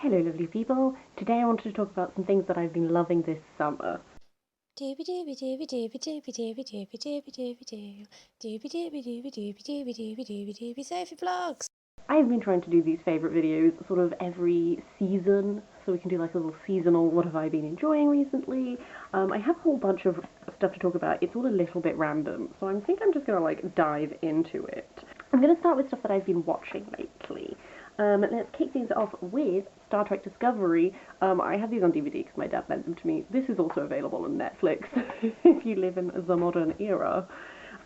Hello lovely people, today I wanted to talk about some things that I've been loving this summer. Sophie Vlogs. I've been trying to do these favourite videos sort of every season, so we can do like a little seasonal what have I been enjoying recently. I have a whole bunch of stuff to talk about. It's all a little bit random, so I think I'm just going to like dive into it. I'm going to start with stuff that I've been watching lately. Let's kick things off with Star Trek Discovery. I have these on DVD because my dad lent them to me. This is also available on Netflix if you live in the modern era.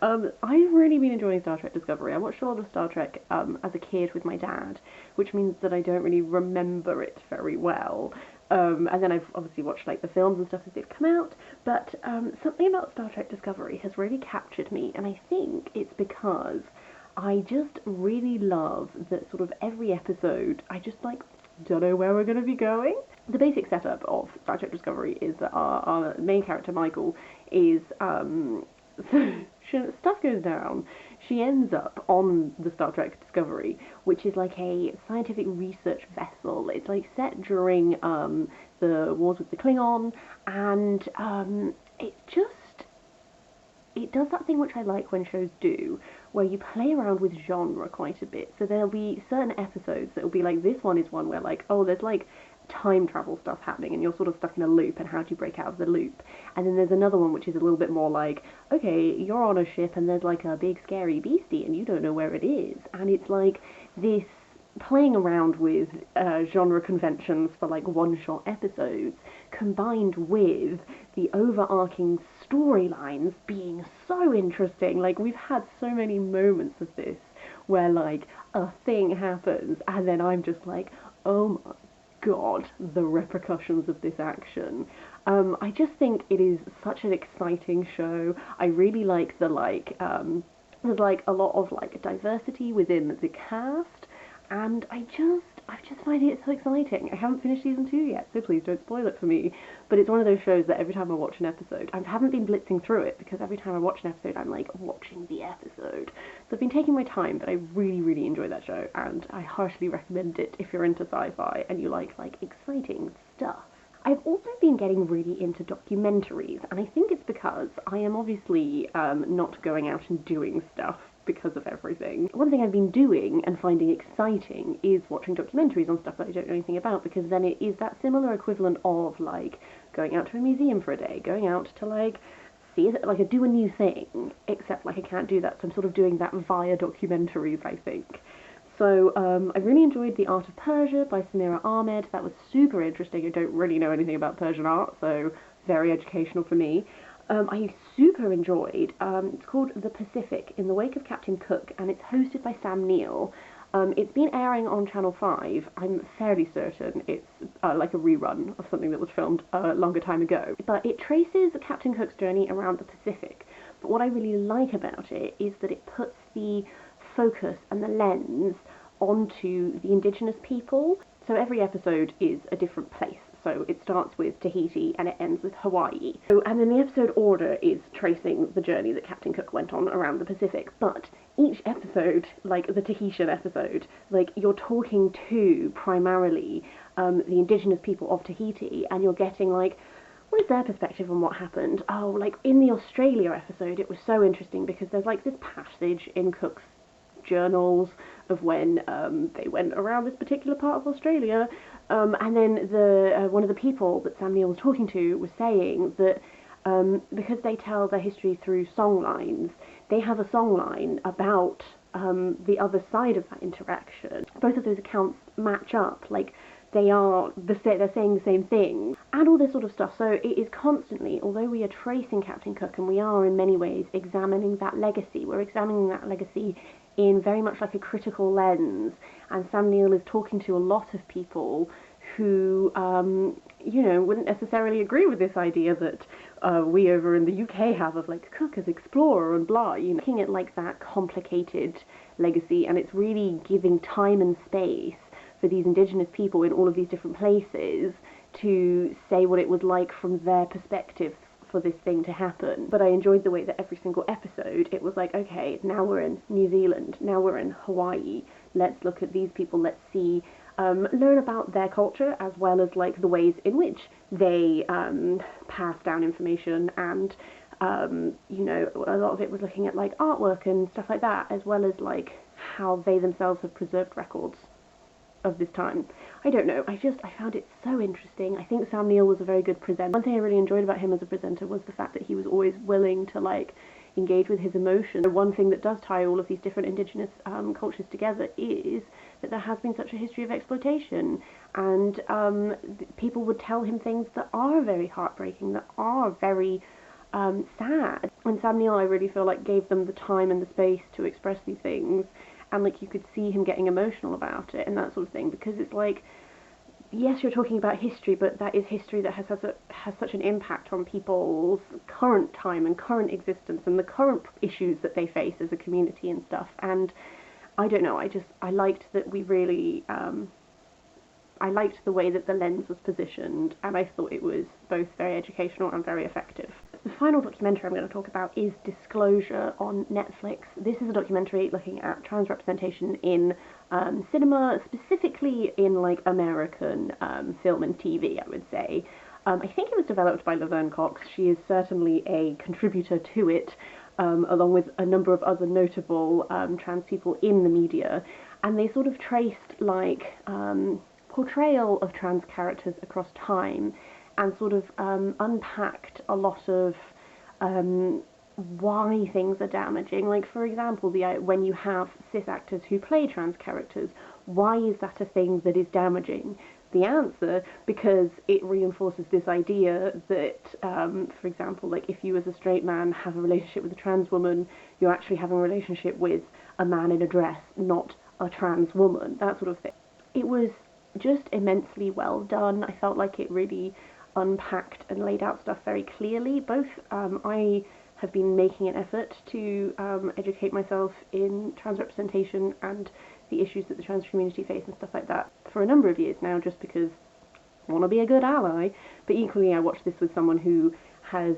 I've really been enjoying Star Trek Discovery. I watched a lot of Star Trek as a kid with my dad, which means that I don't really remember it very well. And then I've obviously watched like the films and stuff as they've come out, but something about Star Trek Discovery has really captured me, and I think it's because I just really love that sort of every episode, I just like don't know where we're going to be going. The basic setup of Star Trek Discovery is that our main character, Michael, is, stuff goes down. She ends up on the Star Trek Discovery, which is like a scientific research vessel. It's like set during the wars with the Klingon, and it does that thing which I like when shows do, where you play around with genre quite a bit. So there'll be certain episodes that will be like, this one is one where like, oh, there's like time travel stuff happening and you're sort of stuck in a loop, and how do you break out of the loop? And then there's another one which is a little bit more like, okay, you're on a ship and there's like a big scary beastie and you don't know where it is. And it's like this playing around with genre conventions for like one-shot episodes, combined with the overarching storylines being so interesting. Like, we've had so many moments of this where like a thing happens and then I'm just like, oh my god, the repercussions of this action. I just think it is such an exciting show. I really like there's like a lot of like diversity within the cast, and I just find it so exciting. I haven't finished season 2 yet, so please don't spoil it for me. But it's one of those shows that every time I watch an episode, I haven't been blitzing through it because every time I watch an episode, I'm like watching the episode. So I've been taking my time, but I really, really enjoy that show, and I heartily recommend it if you're into sci-fi and you like exciting stuff. I've also been getting really into documentaries, and I think it's because I am obviously not going out and doing stuff because of everything. One thing I've been doing and finding exciting is watching documentaries on stuff that I don't know anything about, because then it is that similar equivalent of like going out to a museum for a day, going out to like do a new thing, except like I can't do that, so I'm sort of doing that via documentaries, I think. So I really enjoyed The Art of Persia by Samira Ahmed. That was super interesting. I don't really know anything about Persian art, so very educational for me. I super enjoyed, it's called The Pacific, in the Wake of Captain Cook, and it's hosted by Sam Neill. It's been airing on Channel 5. I'm fairly certain it's like a rerun of something that was filmed a longer time ago. But it traces Captain Cook's journey around the Pacific. But what I really like about it is that it puts the focus and the lens onto the indigenous people. So every episode is a different place. So it starts with Tahiti and it ends with Hawaii. So, and then the episode order is tracing the journey that Captain Cook went on around the Pacific. But each episode, like the Tahitian episode, like you're talking to primarily the indigenous people of Tahiti, and you're getting like, what is their perspective on what happened? Oh, like in the Australia episode, it was so interesting because there's like this passage in Cook's journals of when they went around this particular part of Australia, and then one of the people that Sam Neill was talking to was saying that because they tell their history through songlines, they have a songline about the other side of that interaction. Both of those accounts match up, like they're saying the same thing, and all this sort of stuff. So it is constantly, although we are tracing Captain Cook and we are in many ways examining that legacy, we're examining that legacy in very much like a critical lens, and Sam Neill is talking to a lot of people who, wouldn't necessarily agree with this idea that we over in the UK have of like Cook as explorer and blah, looking at like that complicated legacy, and it's really giving time and space for these indigenous people in all of these different places to say what it was like from their perspective for this thing to happen. But I enjoyed the way that every single episode, it was like, okay, now we're in New Zealand, now we're in Hawaii, let's look at these people, let's see learn about their culture as well as like the ways in which they pass down information, and you know, a lot of it was looking at like artwork and stuff like that, as well as like how they themselves have preserved records of this time. I don't know, I found it so interesting. I think Sam Neill was a very good presenter. One thing I really enjoyed about him as a presenter was the fact that he was always willing to like engage with his emotions. One thing that does tie all of these different indigenous cultures together is that there has been such a history of exploitation, and people would tell him things that are very heartbreaking, that are very sad. And Sam Neill, I really feel like, gave them the time and the space to express these things, and like you could see him getting emotional about it and that sort of thing, because it's like, yes, you're talking about history, but that is history that has such an impact on people's current time and current existence and the current issues that they face as a community and stuff. And I don't know, I liked that we really, I liked the way that the lens was positioned, and I thought it was both very educational and very effective. The final documentary I'm going to talk about is Disclosure on Netflix. This is a documentary looking at trans representation in cinema, specifically in like American film and TV, I would say. I think it was developed by Laverne Cox. She is certainly a contributor to it, along with a number of other notable trans people in the media, and they sort of traced like portrayal of trans characters across time, and sort of unpacked a lot of why things are damaging. Like, for example, when you have cis actors who play trans characters, why is that a thing that is damaging? The answer, because it reinforces this idea that, for example, like if you as a straight man have a relationship with a trans woman, you're actually having a relationship with a man in a dress, not a trans woman, that sort of thing. It was just immensely well done. I felt like it really unpacked and laid out stuff very clearly. Both I have been making an effort to educate myself in trans representation and the issues that the trans community face and stuff like that for a number of years now, just because I want to be a good ally, but equally I watched this with someone who has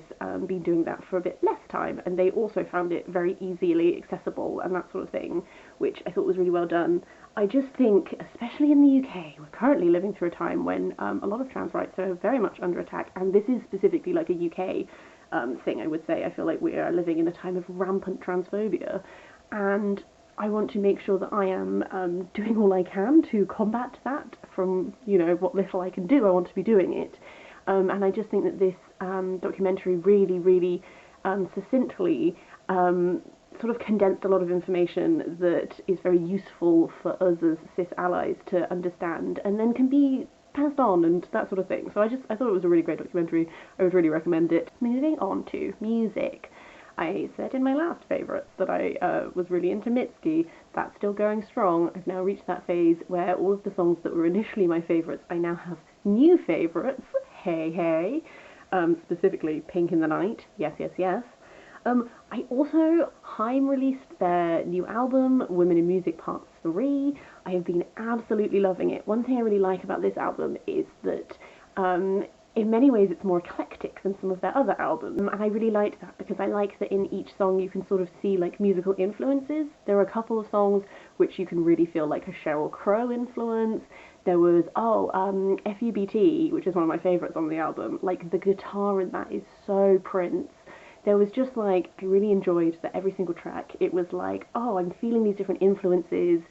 been doing that for a bit less time, and they also found it very easily accessible and that sort of thing, which I thought was really well done. I just think, especially in the UK, we're currently living through a time when a lot of trans rights are very much under attack, and this is specifically like a UK thing, I would say. I feel like we are living in a time of rampant transphobia, and I want to make sure that I am doing all I can to combat that. From, you know, what little I can do, I want to be doing it. And I just think that this documentary really succinctly sort of condensed a lot of information that is very useful for us as cis allies to understand, and then can be passed on and that sort of thing. So I thought it was a really great documentary. I would really recommend it. Moving on to music. I said in my last favourites that I was really into Mitski. That's still going strong. I've now reached that phase where all of the songs that were initially my favourites, I now have new favourites. Hey, hey. Specifically Pink in the Night. Yes, yes, yes. I also, HAIM released their new album, Women in Music Part 3. I have been absolutely loving it. One thing I really like about this album is that in many ways it's more eclectic than some of their other albums, and I really liked that because I like that in each song you can sort of see like musical influences. There are a couple of songs which you can really feel like a Sheryl Crow influence. There was, FUBT, which is one of my favourites on the album. Like, the guitar in that is so Prince. There was just like, I really enjoyed that every single track, it was like, oh, I'm feeling these different influences.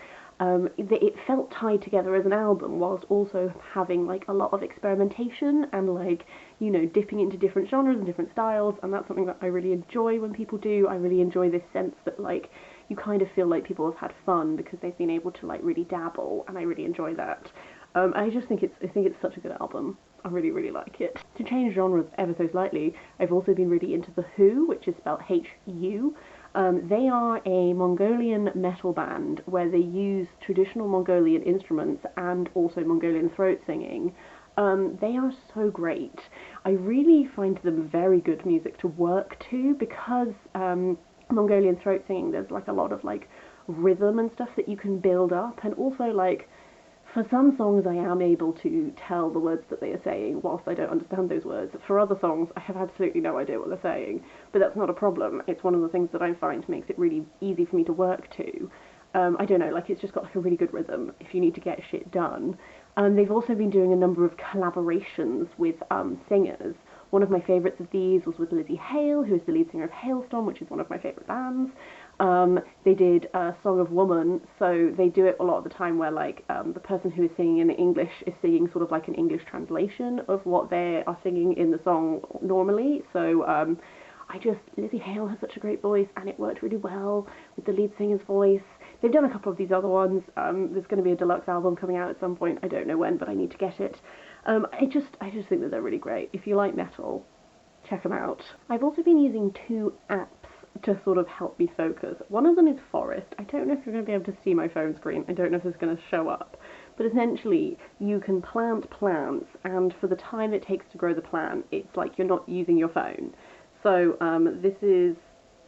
It felt tied together as an album whilst also having like a lot of experimentation and like, you know, dipping into different genres and different styles, and that's something that I really enjoy when people do. I really enjoy this sense that like you kind of feel like people have had fun because they've been able to like really dabble, and I really enjoy that. I just think it's such a good album. I really like it. To change genres ever so slightly, I've also been really into The Who, which is spelled H-U. They are a Mongolian metal band where they use traditional Mongolian instruments and also Mongolian throat singing. They are so great. I really find them very good music to work to because Mongolian throat singing, there's like a lot of like rhythm and stuff that you can build up, and also like for some songs I am able to tell the words that they are saying whilst I don't understand those words. For other songs I have absolutely no idea what they're saying, but that's not a problem. It's one of the things that I find makes it really easy for me to work to. I don't know, like it's just got like a really good rhythm if you need to get shit done. They've also been doing a number of collaborations with singers. One of my favourites of these was with Lizzie Hale, who is the lead singer of Hailstorm, which is one of my favourite bands. They did a Song of Woman, so they do it a lot of the time where like the person who is singing in English is singing sort of like an English translation of what they are singing in the song normally. So Lizzie Hale has such a great voice, and it worked really well with the lead singer's voice. They've done a couple of these other ones. There's going to be a deluxe album coming out at some point. I don't know when, but I need to get it. I just think that they're really great. If you like metal, check them out. I've also been using 2 apps to sort of help me focus. One of them is Forest. I don't know if you're going to be able to see my phone screen. I don't know if it's going to show up. But essentially, you can plant plants, and for the time it takes to grow the plant, it's like you're not using your phone. So this is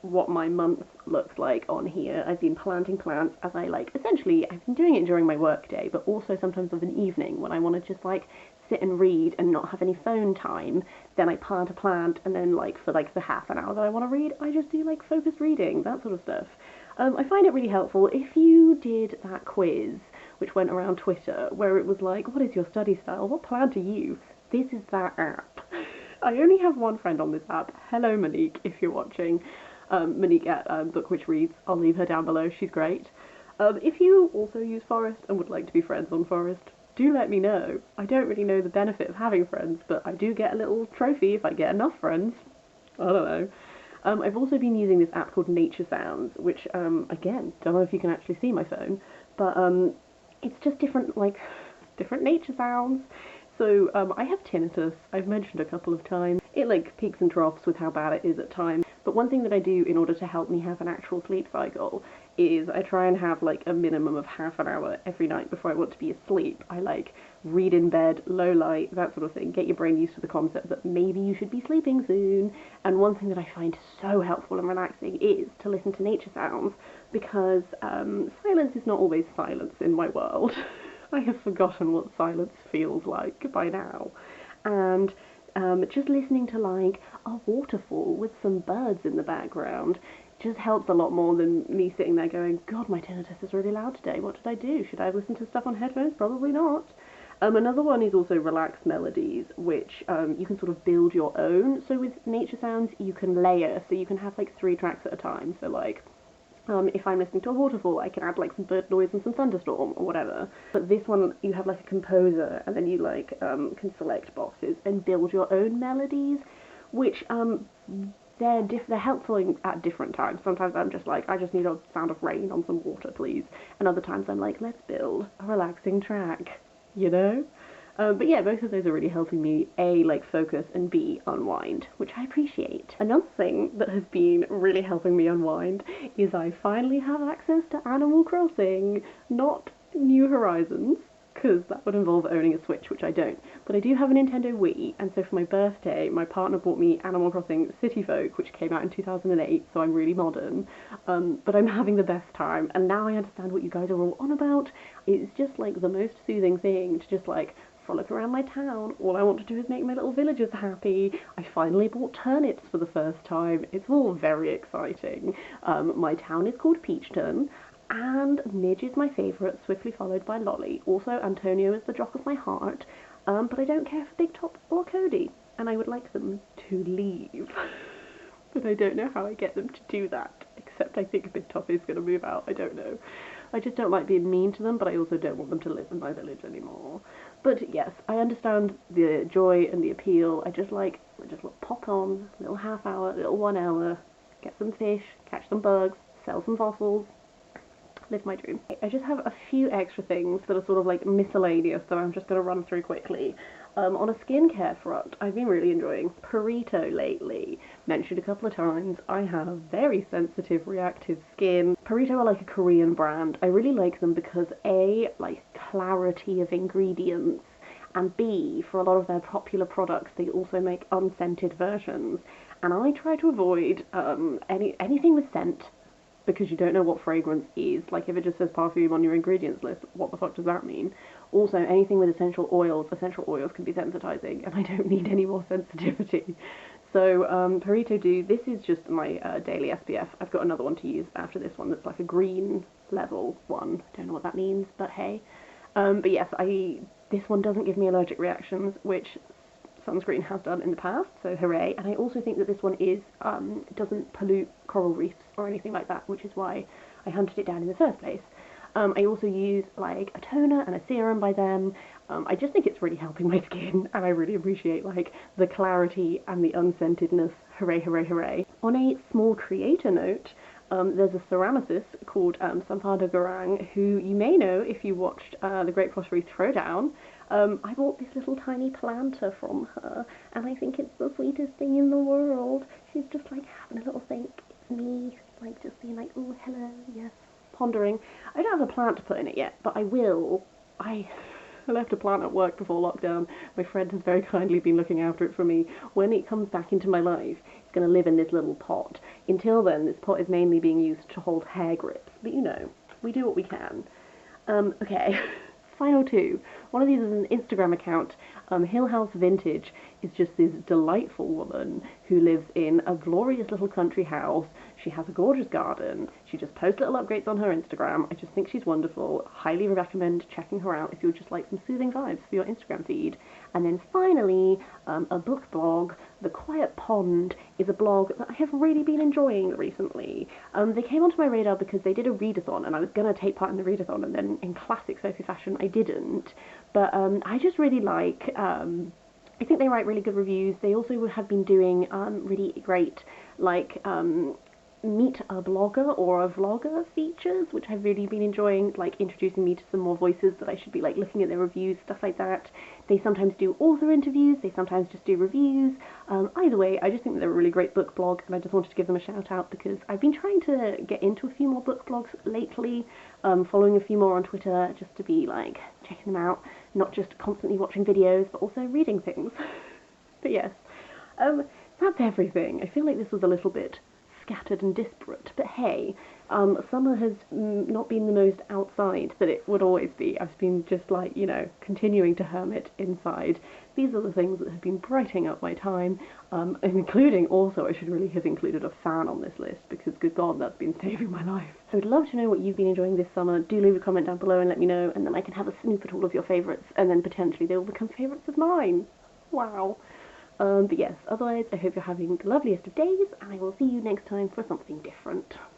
what my month looks like on here. I've been planting plants as essentially I've been doing it during my work day, but also sometimes of an evening when I want to just like sit and read and not have any phone time. Then I plant a plant, and then for the half an hour that I want to read, I just do focused reading, that sort of stuff. I find it really helpful. If you did that quiz which went around Twitter where it was like, what is your study style? What plant are you? This is that app. I only have one friend on this app. Hello, Monique, if you're watching. Monique at Book Which Reads. I'll leave her down below. She's great. If you also use Forest and would like to be friends on Forest, do let me know. I don't really know the benefit of having friends, but I do get a little trophy if I get enough friends. I don't know. I've also been using this app called Nature Sounds, which, again, don't know if you can actually see my phone, but it's just different nature sounds. So I have tinnitus. I've mentioned a couple of times. It peaks and troughs with how bad it is at times. But one thing that I do in order to help me have an actual sleep cycle is I try and have a minimum of half an hour every night before I want to be asleep. I read in bed, low light, that sort of thing. Get your brain used to the concept that maybe you should be sleeping soon. And one thing that I find so helpful and relaxing is to listen to nature sounds, because silence is not always silence in my world. I have forgotten what silence feels like by now. And just listening to a waterfall with some birds in the background just helps a lot more than me sitting there going, God, my tinnitus is really loud today. What did I do? Should I have listened to stuff on headphones? Probably not. Another one is also relaxed melodies, which you can sort of build your own. So with nature sounds, you can layer. So you can have 3 tracks at a time. So if I'm listening to a waterfall, I can add some bird noise and some thunderstorm or whatever. But this one, you have a composer, and then you can select boxes and build your own melodies, which they're helpful at different times. Sometimes I'm just I just need a sound of rain on some water, please. And other times I'm let's build a relaxing track, you know? But yeah, both of those are really helping me, A, focus, and B, unwind, which I appreciate. Another thing that has been really helping me unwind is I finally have access to Animal Crossing, not New Horizons, because that would involve owning a Switch, which I don't. But I do have a Nintendo Wii, and so for my birthday, my partner bought me Animal Crossing City Folk, which came out in 2008, so I'm really modern. But I'm having the best time, and now I understand what you guys are all on about. It's just the most soothing thing to just frolic around my town. All I want to do is make my little villagers happy. I finally bought turnips for the first time. It's all very exciting. My town is called Peachton, and Midge is my favourite, swiftly followed by Lolly. Also, Antonio is the jock of my heart, but I don't care for Big Top or Cody, and I would like them to leave. But I don't know how I get them to do that, except I think Big Top is going to move out. I don't know. I just don't like being mean to them, but I also don't want them to live in my village anymore. But yes, I understand the joy and the appeal. I just pop on, little half hour, little 1 hour, get some fish, catch some bugs, sell some fossils, live my dream. I just have a few extra things that are sort of miscellaneous that I'm just going to run through quickly. On a skincare front, I've been really enjoying Purito lately. Mentioned a couple of times, I have very sensitive, reactive skin. Purito are a Korean brand. I really like them because A, clarity of ingredients, and B, for a lot of their popular products, they also make unscented versions. And I try to avoid anything with scent, because you don't know what fragrance is. If it just says perfume on your ingredients list, what the fuck does that mean? Also, anything with essential oils can be sensitizing, and I don't need any more sensitivity. So Purito do, this is just my daily SPF. I've got another one to use after this one that's like a green level one. Don't know what that means, but hey. But yes, this one doesn't give me allergic reactions, which sunscreen has done in the past, so hooray. And I also think that this one doesn't pollute coral reefs or anything like that, which is why I hunted it down in the first place. I also use like a toner and a serum by them. I just think it's really helping my skin, and I really appreciate like the clarity and the unscentedness. Hooray, hooray, hooray. On a small creator note, there's a ceramicist called Sampada Garang, who you may know if you watched the Great Phosphorus Throwdown. I bought this little tiny planter from her, and I think it's the sweetest thing in the world. She's just like having a little think. It's me, like just being like, oh, hello, yes, pondering. I don't have a plant to put in it yet, but I will. I left a plant at work before lockdown. My friend has very kindly been looking after it for me. When it comes back into my life, it's going to live in this little pot. Until then, this pot is mainly being used to hold hair grips. But you know, we do what we can. Okay. Final two. One of these is an Instagram account. Hill House Vintage is just this delightful woman who lives in a glorious little country house. She has a gorgeous garden. She just posts little upgrades on her Instagram. I just think she's wonderful. Highly recommend checking her out if you would just like some soothing vibes for your Instagram feed. And then finally, a book blog. The Quiet Pond is a blog that I have really been enjoying recently. They came onto my radar because they did a readathon, and I was going to take part in the readathon, and then in classic Sophie fashion, I didn't. But I just really like, I think they write really good reviews. They also have been doing really great, like, meet a blogger or a vlogger features, which I've really been enjoying, like introducing me to some more voices that I should be like looking at their reviews, stuff like that. They sometimes do author interviews, they sometimes just do reviews. Either way, I just think they're a really great book blog, and I just wanted to give them a shout out because I've been trying to get into a few more book blogs lately, following a few more on Twitter just to be like checking them out, not just constantly watching videos, but also reading things. But yes, that's everything. I feel like this was a little bit scattered and disparate, but hey, summer has not been the most outside that it would always be. I've been just like, you know, continuing to hermit inside. These are the things that have been brightening up my time, including also, I should really have included a fan on this list because good God, that's been saving my life. I would love to know what you've been enjoying this summer. Do leave a comment down below and let me know, and then I can have a snoop at all of your favourites, and then potentially they will become favourites of mine. Wow. But yes, otherwise I hope you're having the loveliest of days, and I will see you next time for something different.